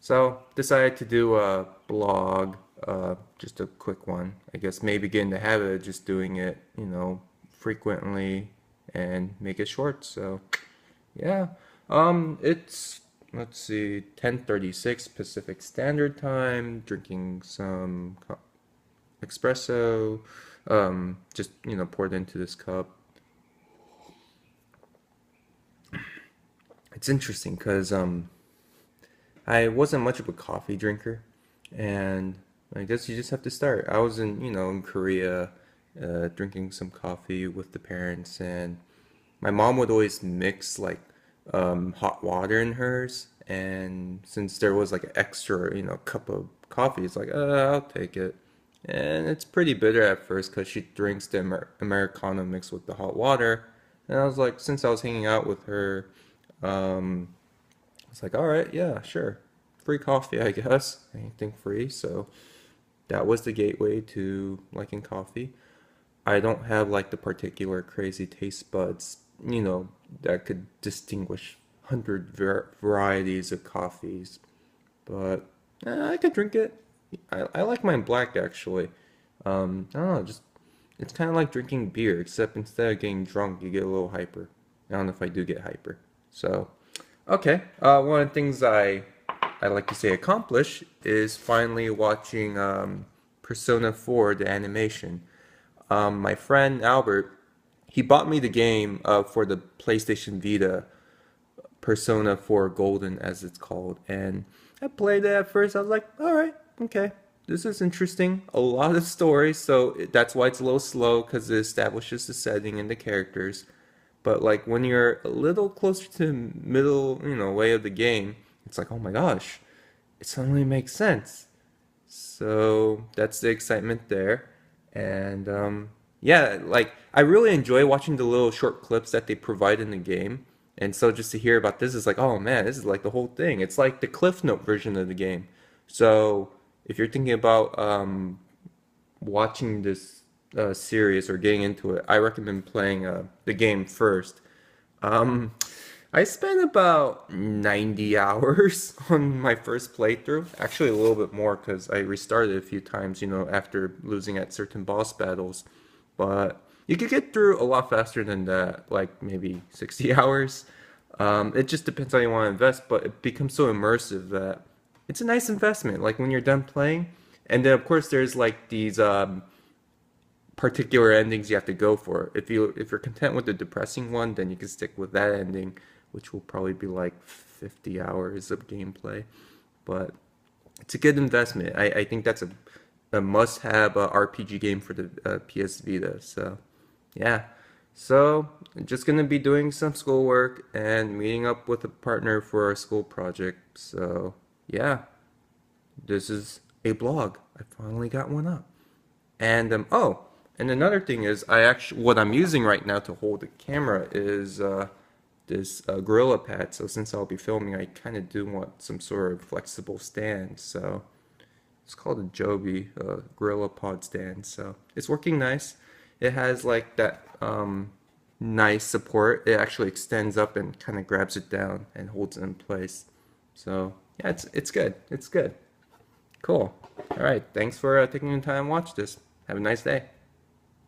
So decided to do a blog, just a quick one. I guess maybe get in the habit of just doing it, frequently and make it short. So yeah, it's let's see, 10:36 Pacific Standard Time. Drinking some espresso, just poured into this cup. It's interesting because I wasn't much of a coffee drinker, and I guess you just have to start. I was in Korea, drinking some coffee with the parents, and my mom would always mix like hot water in hers, and since there was like an extra, cup of coffee, it's like, I'll take it. And it's pretty bitter at first because she drinks the Americano mixed with the hot water. And I was like, since I was hanging out with her, um, it's like, all right, yeah, sure. Free coffee, I guess. Anything free. So that was the gateway to liking coffee. I don't have like the particular crazy taste buds, that could distinguish 100 varieties of coffees, but I could drink it. I like mine black actually. I don't know, just it's kind of like drinking beer, except instead of getting drunk, you get a little hyper. I don't know if I do get hyper. So, okay. One of the things I like to say accomplish is finally watching Persona 4, the animation. My friend Albert, he bought me the game for the PlayStation Vita, Persona 4 Golden, as it's called. And I played it at first. I was like, all right, okay, this is interesting. A lot of story, so that's why it's a little slow because it establishes the setting and the characters. But like when you're a little closer to middle, way of the game, it's like, oh my gosh, it suddenly makes sense. So that's the excitement there. And yeah, like I really enjoy watching the little short clips that they provide in the game. And so just to hear about this is like, oh man, this is like the whole thing. It's like the Cliff Note version of the game. So if you're thinking about watching this series or getting into it, I recommend playing the game first. Um, I spent about 90 hours on my first playthrough. Actually, a little bit more because I restarted a few times, after losing at certain boss battles. But you could get through a lot faster than that, like maybe 60 hours. It just depends how you want to invest, but it becomes so immersive that it's a nice investment. Like when you're done playing, and then of course there's like these particular endings you have to go for. If you're content with the depressing one, then you can stick with that ending, which will probably be like 50 hours of gameplay. But it's a good investment. I think that's a must-have RPG game for the PS Vita. So yeah. So just gonna be doing some schoolwork and meeting up with a partner for our school project. So yeah, this is a blog. I finally got one up. And oh, and another thing is, what I'm using right now to hold the camera is this Gorilla Pad. So since I'll be filming, I kind of do want some sort of flexible stand. So it's called a Joby Gorilla Pod stand. So it's working nice. It has like that nice support. It actually extends up and kind of grabs it down and holds it in place. So yeah, it's good. It's good. Cool. All right. Thanks for taking the time to watch this. Have a nice day.